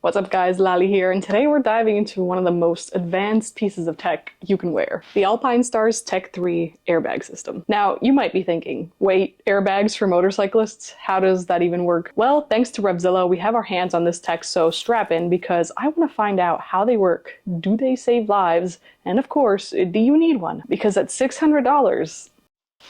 What's up guys, Lali here, and today we're diving into one of the most advanced pieces of tech you can wear, the Alpinestars Tech 3 airbag system. Now, you might be thinking, wait, airbags for motorcyclists? How does that even work? Well, thanks to Revzilla, we have our hands on this tech, so strap in because I want to find out how they work, do they save lives, and of course, do you need one? Because at $600,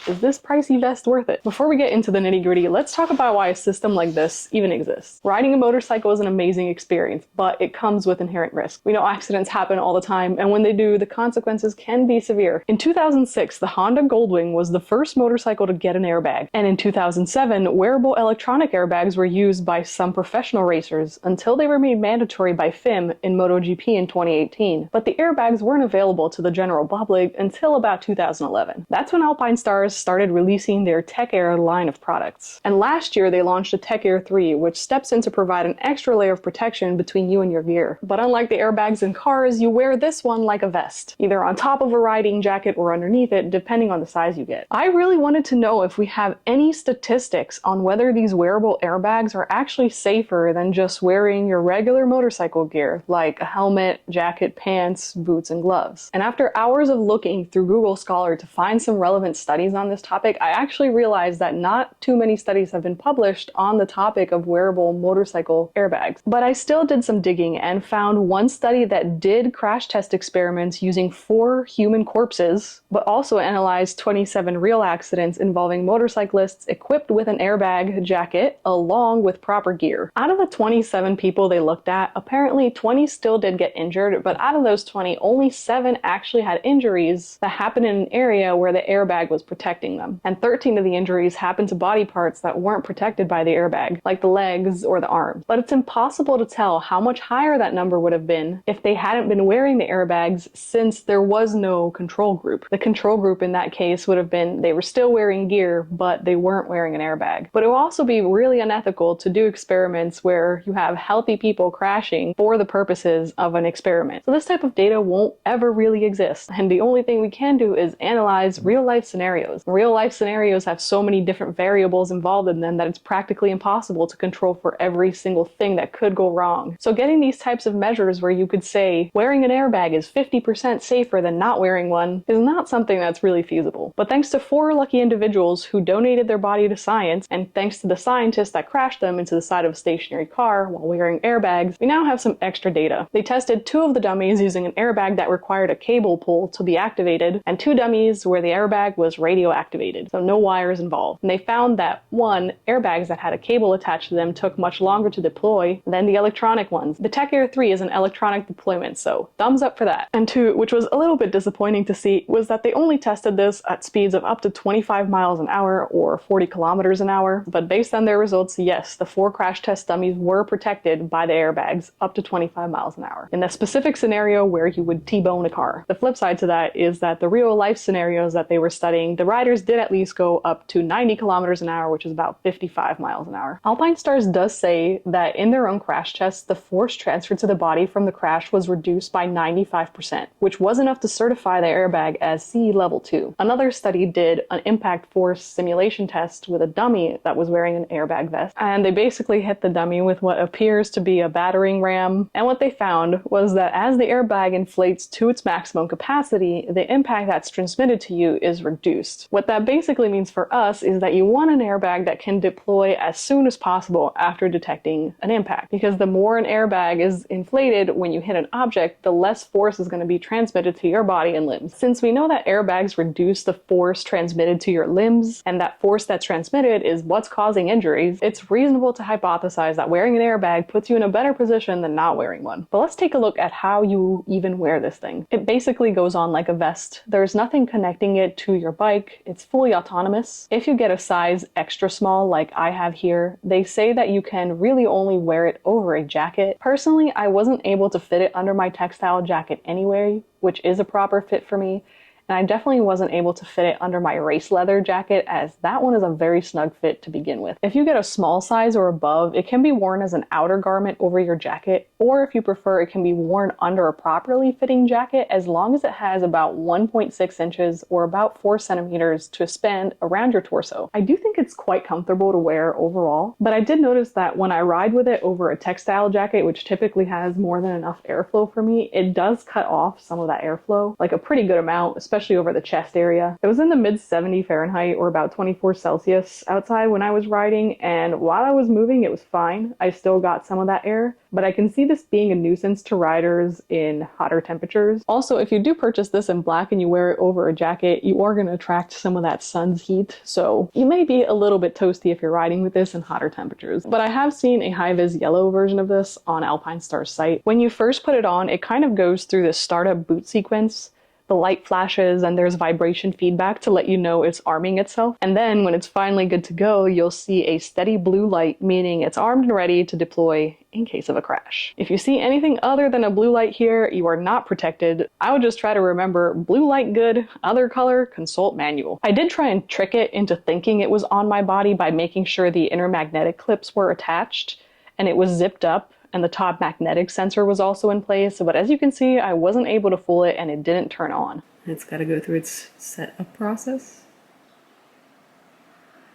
is this pricey vest worth it? Before we get into the nitty-gritty, let's talk about why a system like this even exists. Riding a motorcycle is an amazing experience, but it comes with inherent risk. We know accidents happen all the time, and when they do, the consequences can be severe. In 2006, the Honda Goldwing was the first motorcycle to get an airbag, and in 2007, wearable electronic airbags were used by some professional racers until they were made mandatory by FIM in MotoGP in 2018. But the airbags weren't available to the general public until about 2011. That's when Alpinestars started releasing their Tech Air line of products. And last year they launched a Tech Air 3, which steps in to provide an extra layer of protection between you and your gear. But unlike the airbags in cars, you wear this one like a vest, either on top of a riding jacket or underneath it, depending on the size you get. I really wanted to know if we have any statistics on whether these wearable airbags are actually safer than just wearing your regular motorcycle gear, like a helmet, jacket, pants, boots, and gloves. And after hours of looking through Google Scholar to find some relevant studies on this topic, I actually realized that not too many studies have been published on the topic of wearable motorcycle airbags. But I still did some digging and found one study that did crash test experiments using 4 human corpses, but also analyzed 27 real accidents involving motorcyclists equipped with an airbag jacket along with proper gear. Out of the 27 people they looked at, apparently 20 still did get injured, but out of those 20, only 7 actually had injuries that happened in an area where the airbag was protecting them. And 13 of the injuries happened to body parts that weren't protected by the airbag, like the legs or the arms. But it's impossible to tell how much higher that number would have been if they hadn't been wearing the airbags, since there was no control group. The control group in that case would have been they were still wearing gear, but they weren't wearing an airbag. But it will also be really unethical to do experiments where you have healthy people crashing for the purposes of an experiment. So this type of data won't ever really exist. And the only thing we can do is analyze real life scenarios. Real life scenarios have so many different variables involved in them that it's practically impossible to control for every single thing that could go wrong. So getting these types of measures where you could say wearing an airbag is 50% safer than not wearing one is not something that's really feasible. But thanks to 4 lucky individuals who donated their body to science, and thanks to the scientists that crashed them into the side of a stationary car while wearing airbags, we now have some extra data. They tested 2 of the dummies using an airbag that required a cable pull to be activated, and 2 dummies where the airbag was radio-activated, so no wires involved. And they found that 1, airbags that had a cable attached to them took much longer to deploy than the electronic ones. The Tech Air 3 is an electronic deployment, so thumbs up for that. And 2, which was a little bit disappointing to see, was that they only tested this at speeds of up to 25 miles an hour or 40 kilometers an hour. But based on their results, yes, the 4 crash test dummies were protected by the airbags up to 25 miles an hour in the specific scenario where you would T-bone a car. The flip side to that is that the real life scenarios that they were studying, the riders did at least go up to 90 kilometers an hour, which is about 55 miles an hour. Alpinestars does say that in their own crash tests, the force transferred to the body from the crash was reduced by 95%, which was enough to certify the airbag as CE level 2. Another study did an impact force simulation test with a dummy that was wearing an airbag vest, and they basically hit the dummy with what appears to be a battering ram, and what they found was that as the airbag inflates to its maximum capacity, the impact that's transmitted to you is reduced. What that basically means for us is that you want an airbag that can deploy as soon as possible after detecting an impact, because the more an airbag is inflated when you hit an object, the less force is going to be transmitted to your body and limbs. Since we know that airbags reduce the force transmitted to your limbs, and that force that's transmitted is what's causing injuries, it's reasonable to hypothesize that wearing an airbag puts you in a better position than not wearing one. But let's take a look at how you even wear this thing. It basically goes on like a vest. There's nothing connecting it to your bike. It's fully autonomous. If you get a size extra small like I have here, they say that you can really only wear it over a jacket. Personally, I wasn't able to fit it under my textile jacket anyway, which is a proper fit for me. and I definitely wasn't able to fit it under my race leather jacket, as that one is a very snug fit to begin with. If you get a small size or above, it can be worn as an outer garment over your jacket, or if you prefer, it can be worn under a properly fitting jacket as long as it has about 1.6 inches or about 4 centimeters to span around your torso. I do think it's quite comfortable to wear overall, but I did notice that when I ride with it over a textile jacket, which typically has more than enough airflow for me, it does cut off some of that airflow, like a pretty good amount, especially over the chest area. It was in the mid 70 Fahrenheit or about 24 Celsius outside when I was riding, and while I was moving it was fine. I still got some of that air, but I can see this being a nuisance to riders in hotter temperatures. Also, if you do purchase this in black and you wear it over a jacket, you are going to attract some of that sun's heat, so you may be a little bit toasty if you're riding with this in hotter temperatures. But I have seen a high-vis yellow version of this on Alpinestar's site. When you first put it on, it kind of goes through this startup boot sequence. The light flashes and there's vibration feedback to let you know it's arming itself. And then when it's finally good to go, you'll see a steady blue light, meaning it's armed and ready to deploy in case of a crash. If you see anything other than a blue light here, you are not protected. I would just try to remember blue light good, other color, consult manual. I did try and trick it into thinking it was on my body by making sure the inner magnetic clips were attached and it was zipped up, and the top magnetic sensor was also in place, but as you can see, I wasn't able to fool it and it didn't turn on. It's got to go through its setup process.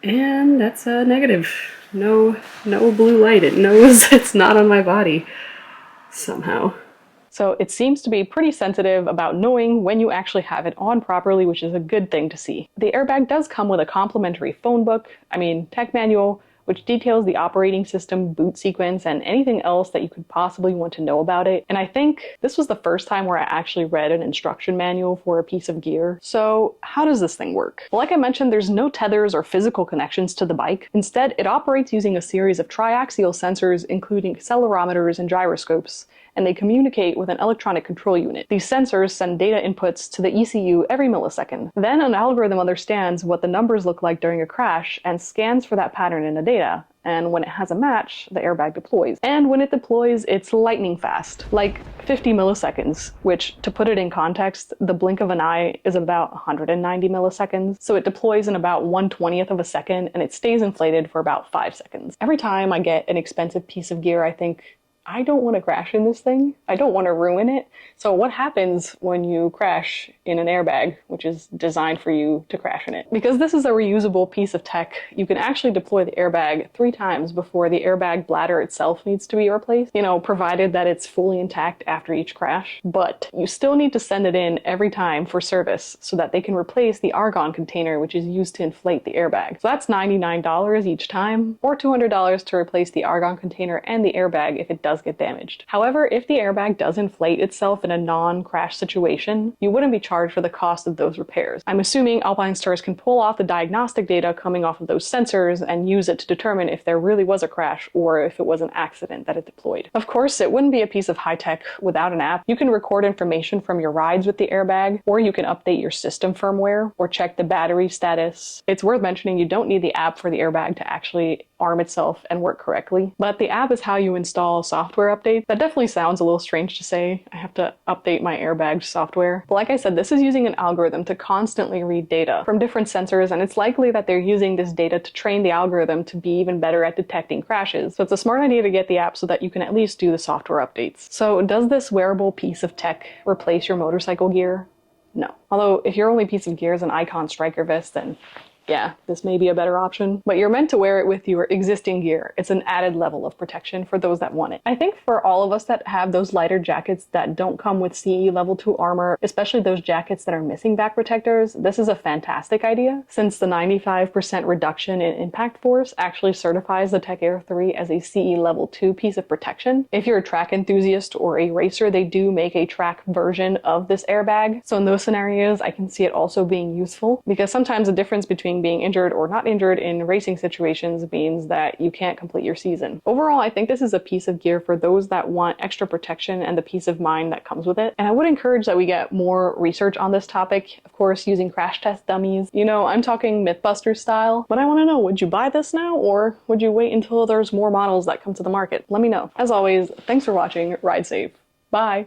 And that's a negative. No blue light. It knows it's not on my body somehow. So it seems to be pretty sensitive about knowing when you actually have it on properly, which is a good thing to see. The airbag does come with a complimentary phone book, tech manual, which details the operating system, boot sequence, and anything else that you could possibly want to know about it. And I think this was the first time where I actually read an instruction manual for a piece of gear. So how does this thing work? Well, like I mentioned, there's no tethers or physical connections to the bike. Instead, it operates using a series of triaxial sensors, including accelerometers and gyroscopes, and they communicate with an electronic control unit. These sensors send data inputs to the ECU every millisecond. Then an algorithm understands what the numbers look like during a crash and scans for that pattern in the data. And when it has a match, the airbag deploys. And when it deploys, it's lightning fast, like 50 milliseconds, which, to put it in context, the blink of an eye is about 190 milliseconds. So it deploys in about 1/20th of a second, and it stays inflated for about 5 seconds. Every time I get an expensive piece of gear, I think, I don't want to crash in this thing. I don't want to ruin it. So what happens when you crash in an airbag, which is designed for you to crash in it? Because this is a reusable piece of tech, you can actually deploy the airbag 3 times before the airbag bladder itself needs to be replaced, provided that it's fully intact after each crash. But you still need to send it in every time for service so that they can replace the argon container, which is used to inflate the airbag. So that's $99 each time, or $200 to replace the argon container and the airbag if it does get damaged. However, if the airbag does inflate itself in a non-crash situation, you wouldn't be charged for the cost of those repairs. I'm assuming Alpinestars can pull off the diagnostic data coming off of those sensors and use it to determine if there really was a crash or if it was an accident that it deployed. Of course, it wouldn't be a piece of high tech without an app. You can record information from your rides with the airbag, or you can update your system firmware or check the battery status. It's worth mentioning you don't need the app for the airbag to actually arm itself and work correctly, but the app is how you install software updates. That definitely sounds a little strange to say. I have to update my airbag software. But like I said, this is using an algorithm to constantly read data from different sensors, and it's likely that they're using this data to train the algorithm to be even better at detecting crashes. So it's a smart idea to get the app so that you can at least do the software updates. So does this wearable piece of tech replace your motorcycle gear? No. Although if your only piece of gear is an Icon striker vest, then yeah, this may be a better option, but you're meant to wear it with your existing gear. It's an added level of protection for those that want it. I think for all of us that have those lighter jackets that don't come with CE level 2 armor, especially those jackets that are missing back protectors, this is a fantastic idea, since the 95% reduction in impact force actually certifies the Tech Air 3 as a CE level 2 piece of protection. If you're a track enthusiast or a racer, they do make a track version of this airbag. So in those scenarios, I can see it also being useful, because sometimes the difference between being injured or not injured in racing situations means that you can't complete your season. Overall, I think this is a piece of gear for those that want extra protection and the peace of mind that comes with it. And I would encourage that we get more research on this topic, of course, using crash test dummies. I'm talking Mythbusters style, but I want to know, would you buy this now, or would you wait until there's more models that come to the market? Let me know. As always, thanks for watching. Ride safe. Bye.